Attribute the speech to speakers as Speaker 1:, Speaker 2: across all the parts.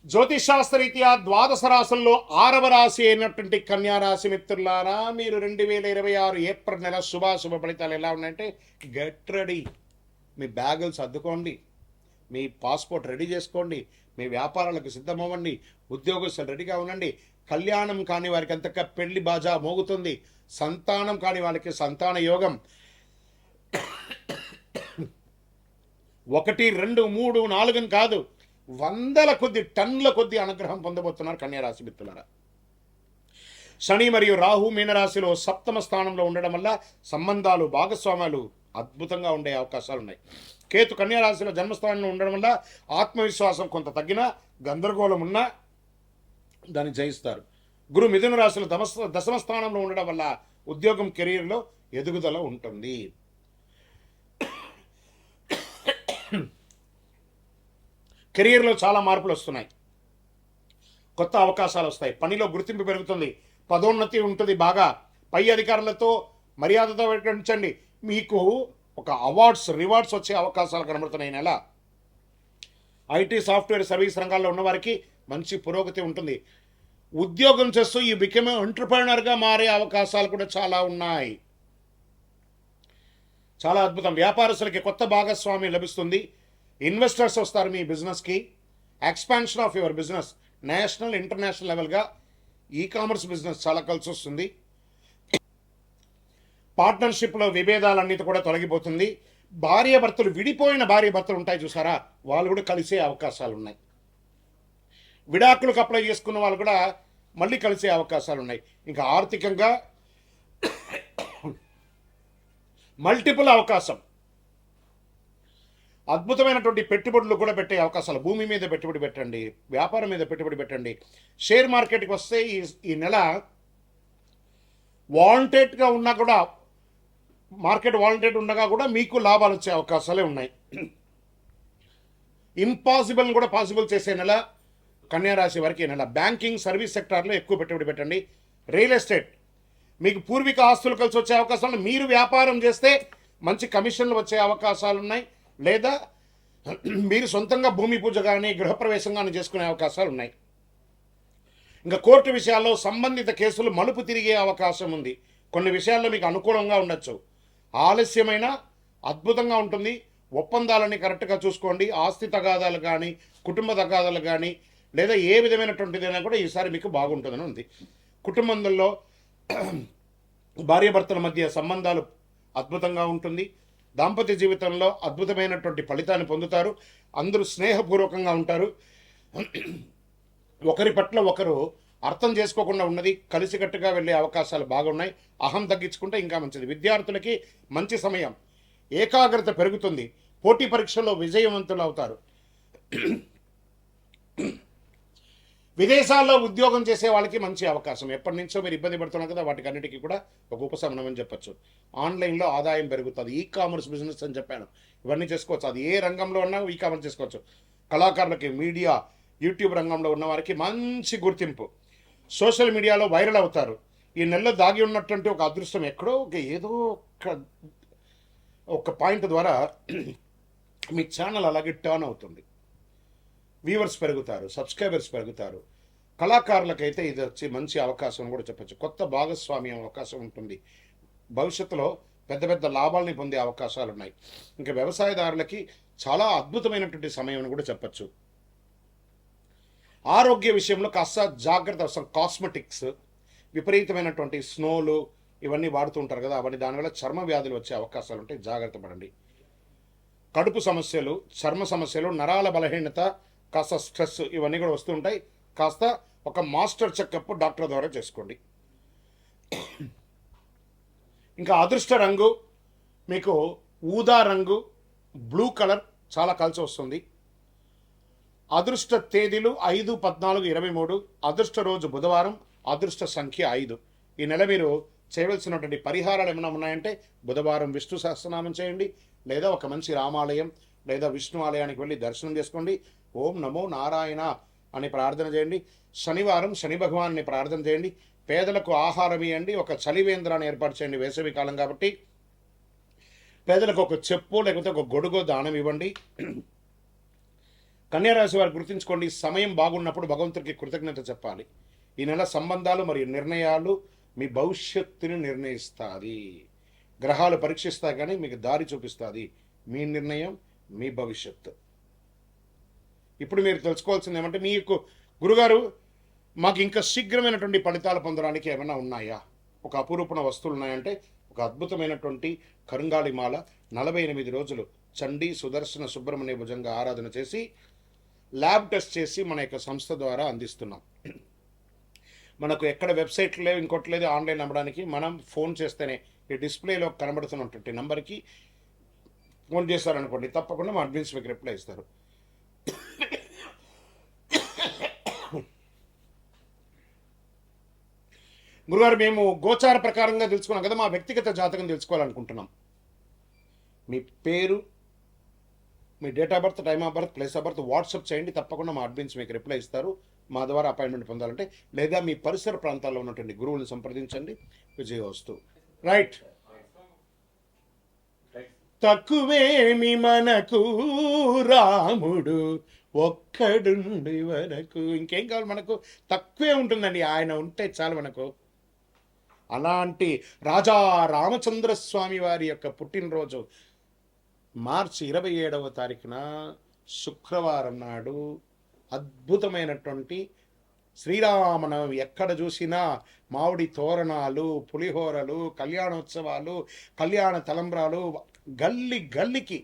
Speaker 1: జ్యోతిషాస్త్రరీత్యా ద్వాదశ రాశుల్లో 6వ రాశి అయినటువంటి కన్యారాశి మిత్రులారా, మీరు 2026 ఏప్రిల్ నెల శుభాశుభ ఫలితాలు ఎలా ఉన్నాయంటే, గెట్ రెడీ. మీ బ్యాగులు సర్దుకోండి, మీ పాస్పోర్ట్ రెడీ చేసుకోండి, మీ వ్యాపారాలకు సిద్ధమవ్వండి, ఉద్యోగస్తులు రెడీగా ఉండండి. కళ్యాణం కాని వారికి అంతగా పెళ్లి బాజా మోగుతుంది. సంతానం కాని వారికి సంతాన యోగం. 1, 2, 3, 4 కాదు, వందల కొద్ది టన్నుల కొద్ది అనుగ్రహం పొందబోతున్నారు కన్యారాశి మిత్రులారా. శని మరియు రాహు మీనరాశిలో సప్తమ స్థానంలో ఉండడం వల్ల సంబంధాలు, భాగస్వామ్యాలు అద్భుతంగా ఉండే అవకాశాలు ఉన్నాయి. కేతు కన్యారాశిలో జన్మస్థానంలో ఉండడం వల్ల ఆత్మవిశ్వాసం కొంత తగ్గినా, గందరగోళం ఉన్నా దాన్ని జయిస్తారు. గురు మిథున రాశిలో దశమ స్థానంలో ఉండడం వల్ల ఉద్యోగం, కెరీర్లో ఎదుగుదల ఉంటుంది. కెరీర్లో చాలా మార్పులు వస్తున్నాయి, కొత్త అవకాశాలు వస్తాయి, పనిలో గుర్తింపు పెరుగుతుంది, పదోన్నతి ఉంటుంది. బాగా పై అధికారులతో మర్యాదతో వ్యవహరించండి. మీకు ఒక అవార్డ్స్, రివార్డ్స్ వచ్చే అవకాశాలు కనబడుతున్నాయి. నెల ఐటీ, సాఫ్ట్వేర్, సర్వీస్ రంగాల్లో ఉన్నవారికి మంచి పురోగతి ఉంటుంది. ఉద్యోగం చేస్తూ ఈ బికెమ్ ఎంటర్ప్రెనర్గా మారే అవకాశాలు కూడా చాలా ఉన్నాయి. చాలా అద్భుతం. వ్యాపారస్తులకి కొత్త భాగస్వామి లభిస్తుంది. ఇన్వెస్టర్స్ వస్తారు మీ బిజినెస్కి. Expansion of your business national, international లెవెల్గా ఈ కామర్స్ బిజినెస్ చాలా కలిసి వస్తుంది. పార్ట్నర్షిప్లో విభేదాలన్నిటి కూడా తొలగిపోతుంది. విడిపోయిన భార్య భర్తలు ఉంటాయి చూసారా, వాళ్ళు కూడా కలిసే అవకాశాలు ఉన్నాయి. విడాకులకు అప్లై చేసుకున్న వాళ్ళు కూడా మళ్ళీ కలిసే అవకాశాలు ఉన్నాయి. ఇంకా ఆర్థికంగా మల్టిపుల్ అవకాశం, అద్భుతమైనటువంటి పెట్టుబడులు కూడా పెట్టే అవకాశాలు. భూమి మీద పెట్టుబడి పెట్టండి, వ్యాపారం మీద పెట్టుబడి పెట్టండి. షేర్ మార్కెట్కి వస్తే ఈ నెల వాంటెడ్గా ఉన్నా కూడా, మార్కెట్ వాంటెడ్ ఉండగా కూడా మీకు లాభాలు వచ్చే అవకాశాలే ఉన్నాయి. ఇంపాసిబుల్ కూడా పాసిబుల్ చేసే నెల కన్యారాశి వారికి ఈ నెల. బ్యాంకింగ్, సర్వీస్ సెక్టార్లో ఎక్కువ పెట్టుబడి పెట్టండి. రియల్ ఎస్టేట్, మీకు పూర్వీక ఆస్తులు కలిసి వచ్చే అవకాశాలు. మీరు వ్యాపారం చేస్తే మంచి కమిషన్లు వచ్చే అవకాశాలు ఉన్నాయి. లేదా మీరు సొంతంగా భూమి పూజ కానీ, గృహప్రవేశం కానీ చేసుకునే అవకాశాలు ఉన్నాయి. ఇంకా కోర్టు విషయాల్లో సంబంధిత కేసులు మలుపు తిరిగే అవకాశం ఉంది. కొన్ని విషయాల్లో మీకు అనుకూలంగా ఉండొచ్చు. ఆలస్యమైన అద్భుతంగా ఉంటుంది. ఒప్పందాలని కరెక్ట్గా చూసుకోండి. ఆస్తి తగాదాలు కానీ, కుటుంబ తగాదాలు కానీ, లేదా ఏ విధమైనటువంటిదైనా కూడా ఈసారి మీకు బాగుంటుందని ఉంది. కుటుంబంలో భార్యాభర్తల మధ్య సంబంధాలు అద్భుతంగా ఉంటుంది. దాంపత్య జీవితంలో అద్భుతమైనటువంటి ఫలితాన్ని పొందుతారు. అందరూ స్నేహపూర్వకంగా ఉంటారు. ఒకరి పట్ల ఒకరు అర్థం చేసుకోకుండా ఉన్నది కలిసికట్టుగా వెళ్ళే అవకాశాలు బాగున్నాయి. అహం తగ్గించుకుంటే ఇంకా మంచిది. విద్యార్థులకి మంచి సమయం, ఏకాగ్రత పెరుగుతుంది. పోటీ పరీక్షల్లో విజయవంతులు అవుతారు. విదేశాల్లో ఉద్యోగం చేసే వాళ్ళకి మంచి అవకాశం. ఎప్పటి నుంచో మీరు ఇబ్బంది పడుతున్నారు కదా, వాటికి అన్నిటికీ కూడా ఒక ఉపశమనం అని చెప్పచ్చు. ఆన్లైన్లో ఆదాయం పెరుగుతుంది. ఈ కామర్స్ బిజినెస్ అని చెప్పాను, ఇవన్నీ చేసుకోవచ్చు. అది ఏ రంగంలో ఉన్నా ఈ కామర్స్ చేసుకోవచ్చు. కళాకారులకి, మీడియా, యూట్యూబ్ రంగంలో ఉన్న వారికి మంచి గుర్తింపు. సోషల్ మీడియాలో వైరల్ అవుతారు. ఈ నెలలో దాగి ఉన్నటువంటి ఒక అదృష్టం ఎక్కడో ఏదో ఒక పాయింట్ ద్వారా మీ ఛానల్ అలాగే టర్న్ అవుతుంది. వ్యూవర్స్ పెరుగుతారు, సబ్స్క్రైబర్స్ పెరుగుతారు. కళాకారులకైతే ఇది వచ్చి మంచి అవకాశం కూడా చెప్పచ్చు. కొత్త భాగస్వామ్యం అవకాశం ఉంటుంది. భవిష్యత్తులో పెద్ద పెద్ద లాభాలని పొందే అవకాశాలు ఉన్నాయి. ఇంకా వ్యవసాయదారులకి చాలా అద్భుతమైనటువంటి సమయం అని కూడా చెప్పచ్చు. ఆరోగ్య విషయంలో కాస్త జాగ్రత్త అవసరం. కాస్మెటిక్స్, విపరీతమైనటువంటి స్నోలు ఇవన్నీ వాడుతూ ఉంటారు కదా, అవన్నీ దానివల్ల చర్మ వ్యాధులు వచ్చే అవకాశాలు ఉంటాయి. జాగ్రత్త పడండి. కడుపు సమస్యలు, చర్మ సమస్యలు, నరాల బలహీనత, కాస్త స్ట్రెస్ ఇవన్నీ కూడా వస్తూ ఉంటాయి. కాస్త ఒక మాస్టర్ చెకప్ డాక్టర్ ద్వారా చేసుకోండి. ఇంకా అదృష్ట రంగు మీకు ఊదా రంగు, బ్లూ కలర్ చాలా కలిసి వస్తుంది. అదృష్ట తేదీలు 5, 14, 23. అదృష్ట రోజు బుధవారం. అదృష్ట సంఖ్య 5. ఈ నెల మీరు చేయవలసినటువంటి పరిహారాలు ఏమైనా ఉన్నాయంటే, బుధవారం విష్ణు సహస్రనామం చేయండి, లేదా ఒక మంచి రామాలయం లేదా విష్ణు ఆలయానికి వెళ్ళి దర్శనం చేసుకోండి. ఓం నమో నారాయణ అని ప్రార్థన చేయండి. శనివారం శని భగవాన్ని ప్రార్థన చేయండి. పేదలకు ఆహారం ఇవ్వండి. ఒక చలివేంద్రాన్ని ఏర్పాటు చేయండి, వేసవి కాలం కాబట్టి. పేదలకు ఒక చెప్పు లేకపోతే ఒక గొడుగో దానం ఇవ్వండి. కన్యారాశి వారు గుర్తుంచుకోండి, సమయం బాగున్నప్పుడు భగవంతుడికి కృతజ్ఞత చెప్పాలి. ఈ నెల సంబంధాలు మరియు నిర్ణయాలు మీ భవిష్యత్తుని నిర్ణయిస్తుంది. గ్రహాలు పరీక్షిస్తాయి కానీ మీకు దారి చూపిస్తుంది. మీ నిర్ణయం మీ భవిష్యత్తు. ఇప్పుడు మీరు తెలుసుకోవాల్సింది ఏమంటే, మీకు గురుగారు మాకు ఇంకా శీఘ్రమైనటువంటి ఫలితాలు పొందడానికి ఏమైనా ఉన్నాయా, ఒక అపురూపణ వస్తువులు ఉన్నాయంటే ఒక అద్భుతమైనటువంటి కరుంగాళిమాల 48 రోజులు చండీ సుదర్శన సుబ్రహ్మణ్య భుజంగా ఆరాధన చేసి ల్యాబ్ టెస్ట్ చేసి మన యొక్క సంస్థ ద్వారా అందిస్తున్నాం. మనకు ఎక్కడ వెబ్సైట్లు లేవు, ఇంకోటి లేదు ఆన్లైన్ అమ్మడానికి. మనం ఫోన్ చేస్తేనే ఈ డిస్ప్లేలో కనబడుతున్నటువంటి నెంబర్కి ఫోన్ చేస్తారనుకోండి, తప్పకుండా మా అడ్మిన్స్ మీకు రిప్లై ఇస్తారు. గురుగారు మేము గోచార ప్రకారంగా తెలుసుకున్నాం కదా, మా వ్యక్తిగత జాతకం తెలుసుకోవాలనుకుంటున్నాం. మీ పేరు, మీ date of birth, time of birth, place of birth WhatsApp చేయండి. తప్పకుండా మా అడ్మిన్స్ మీకు రిప్లై ఇస్తారు. మా ద్వారా అపాయింట్మెంట్ పొందాలంటే, లేదా మీ పరిసర ప్రాంతాల్లో ఉన్నటువంటి గురువులను సంప్రదించండి. విజయవస్తు. రైట్. తక్కువేమి మనకు రాముడు ఒక్కడుండి వరకు, ఇంకేం కావాలి మనకు? తక్కువే ఉంటుందండి, ఆయన ఉంటే చాలు మనకు. అలాంటి రాజా రామచంద్రస్వామి వారి యొక్క పుట్టినరోజు మార్చి 27వ తారీఖున శుక్రవారం నాడు అద్భుతమైనటువంటి శ్రీరామనవమి. ఎక్కడ చూసినా మామిడి తోరణాలు, పులిహోరలు, కళ్యాణోత్సవాలు, కళ్యాణ తలంబ్రాలు, గల్లి గల్లికి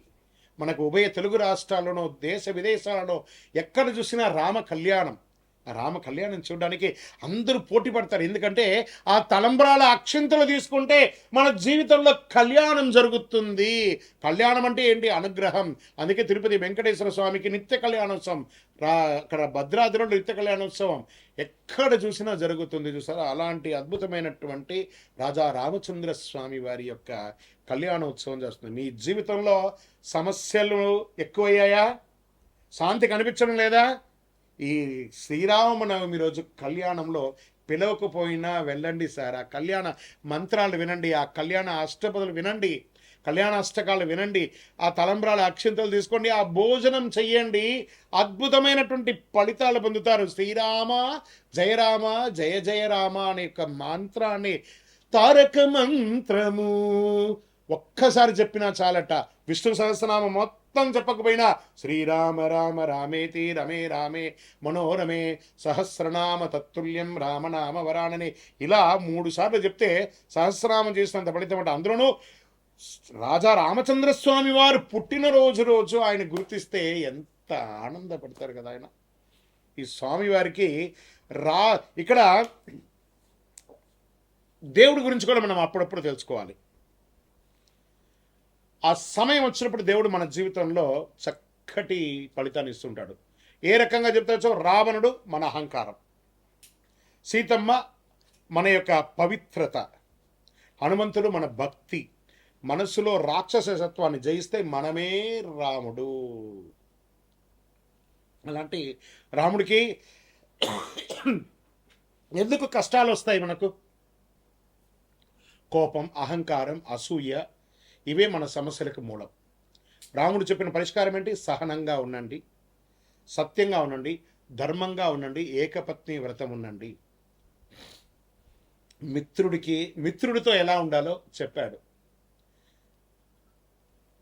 Speaker 1: మనకు ఉభయ తెలుగు రాష్ట్రాల్లోనూ దేశ విదేశాలలో ఎక్కడ చూసినా రామ కళ్యాణం. ఆ రామ కళ్యాణం చూడడానికి అందరూ పోటీ పడతారు. ఎందుకంటే ఆ తలంబ్రాల అక్షింతలు తీసుకుంటే మన జీవితంలో కళ్యాణం జరుగుతుంది. కళ్యాణం అంటే ఏంటి? అనుగ్రహం. అందుకే తిరుపతి వెంకటేశ్వర స్వామికి నిత్య కళ్యాణోత్సవం, అక్కడ భద్రాద్రిలో నిత్య కళ్యాణోత్సవం ఎక్కడ చూసినా జరుగుతుంది. చూసారా? అలాంటి అద్భుతమైనటువంటి రాజా రామచంద్ర స్వామి వారి యొక్క కళ్యాణోత్సవం చేస్తుంది. మీ జీవితంలో సమస్యలు ఎక్కువయ్యాయా? శాంతి కనిపించడం లేదా? ఈ శ్రీరామనవమి రోజు కళ్యాణంలో పిలవకపోయినా వెళ్ళండి సార్. ఆ కళ్యాణ మంత్రాలు వినండి, ఆ కళ్యాణ అష్టపదులు వినండి, కళ్యాణ అష్టకాలు వినండి, ఆ తలంబ్రాల అక్షింతలు తీసుకోండి, ఆ భోజనం చెయ్యండి. అద్భుతమైనటువంటి ఫలితాలు పొందుతారు. శ్రీరామ జయ రామ జయ జయ రామ అనే యొక్క మంత్రాన్ని, తారక మంత్రము ఒక్కసారి చెప్పినా చాలట. విష్ణు సహస్రనామం మొత్తం చెప్పకపోయినా శ్రీరామ రామ రామేతి రమే రామే మనోరమే సహస్రనామ తత్తుల్యం రామనామ వరానని ఇలా 3 సార్లు చెప్తే సహస్రనామం చేసినంత ఫలితం అంట. అందులోనూ రాజా రామచంద్రస్వామి వారు పుట్టినరోజు ఆయన గుర్తిస్తే ఎంత ఆనందపడతారు కదా ఆయన. ఈ స్వామివారికి ఇక్కడ దేవుడి గురించి కూడా మనం అప్పుడప్పుడు తెలుసుకోవాలి. ఆ సమయం వచ్చినప్పుడు దేవుడు మన జీవితంలో చక్కటి ఫలితాన్ని ఇస్తుంటాడు. ఏ రకంగా చెప్తాచో, రావణుడు మన అహంకారం, సీతమ్మ మన యొక్క పవిత్రత, హనుమంతుడు మన భక్తి, మనస్సులో రాక్షసత్వాన్ని జయిస్తే మనమే రాముడు. అలాంటి రాముడికి ఎందుకు కష్టాలు వస్తాయి మనకు? కోపం, అహంకారం, అసూయ, ఇవే మన సమస్యలకు మూలం. రాముడు చెప్పిన పరిష్కారం ఏంటి? సహనంగా ఉండండి, సత్యంగా ఉండండి, ధర్మంగా ఉండండి, ఏకపత్ని వ్రతం ఉండండి. మిత్రుడితో ఎలా ఉండాలో చెప్పాడు,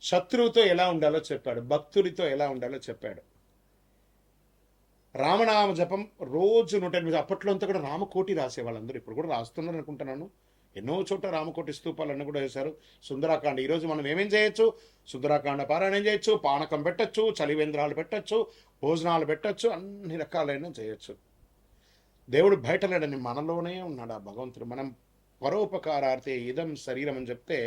Speaker 1: శత్రువుతో ఎలా ఉండాలో చెప్పాడు, భక్తుడితో ఎలా ఉండాలో చెప్పాడు. రామనామ జపం రోజు 108. అప్పట్లో అంతా కూడా రామకోటి రాసేవాళ్ళందరూ, ఇప్పుడు కూడా రాస్తున్నారు అనుకుంటున్నాను. ఎన్నో చోట్ల రామకోటి స్తూపాలన్నీ కూడా వేశారు. సుందరాకాండ, ఈరోజు మనం ఏమేం చేయొచ్చు? సుందరాకాండ పారాయణం చేయొచ్చు, పానకం పెట్టచ్చు, చలివేంద్రాలు పెట్టచ్చు, భోజనాలు పెట్టచ్చు, అన్ని రకాలైన చేయొచ్చు. దేవుడు బయట లేడని మనలోనే ఉన్నాడు ఆ భగవంతుడు. మనం పరోపకారార్థే ఇదం శరీరం అని చెప్తే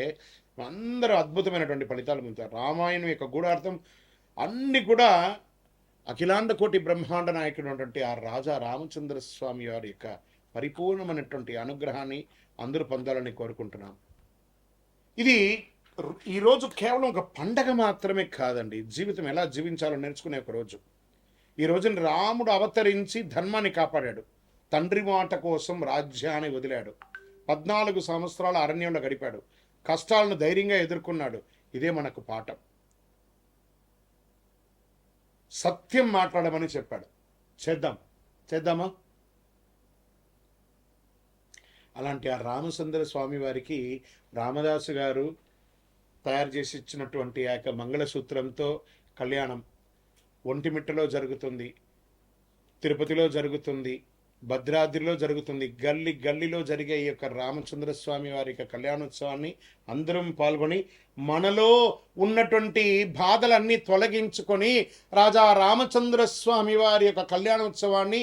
Speaker 1: అందరూ అద్భుతమైనటువంటి ఫలితాలు పొందుతారు. రామాయణం యొక్క గూఢార్థం అన్ని కూడా అఖిలాండ కోటి బ్రహ్మాండ నాయకుడు ఉన్నటువంటి ఆ రాజా రామచంద్ర స్వామి వారి యొక్క పరిపూర్ణమైనటువంటి అనుగ్రహాన్ని అందరూ పొందాలని కోరుకుంటున్నాం. ఇది ఈరోజు కేవలం ఒక పండగ మాత్రమే కాదండి, జీవితం ఎలా జీవించాలో నేర్చుకునే ఒక రోజు. ఈ రోజున రాముడు అవతరించి ధర్మాన్ని కాపాడాడు, తండ్రి మాట కోసం రాజ్యాన్ని వదిలాడు, 14 సంవత్సరాల అరణ్యంలో గడిపాడు, కష్టాలను ధైర్యంగా ఎదుర్కొన్నాడు. ఇదే మనకు పాఠం. సత్యం మాట్లాడమని చెప్పాడు. చేద్దామా? అలాంటి ఆ రామచంద్ర స్వామి వారికి రామదాసు గారు తయారు చేసి ఇచ్చినటువంటి ఆ యొక్క మంగళసూత్రంతో కళ్యాణం ఒంటిమిట్టలో జరుగుతుంది, తిరుపతిలో జరుగుతుంది, భద్రాద్రిలో జరుగుతుంది. గల్లీలో జరిగే ఈ యొక్క రామచంద్ర స్వామి వారి యొక్క కళ్యాణోత్సవాన్ని అందరం పాల్గొని మనలో ఉన్నటువంటి బాధలన్నీ తొలగించుకొని రాజా రామచంద్ర స్వామి వారి యొక్క కళ్యాణోత్సవాన్ని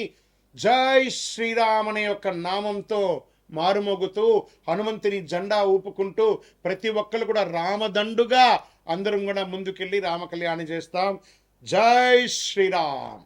Speaker 1: జై శ్రీరామ్ అనే యొక్క నామంతో మారుమోగుతూ హనుమంతుని జెండా ఊపుకుంటూ ప్రతి ఒక్కరు కూడా రామదండుగా అందరం కూడా ముందుకెళ్ళి రామ కళ్యాణం చేస్తాం. జై శ్రీరామ్.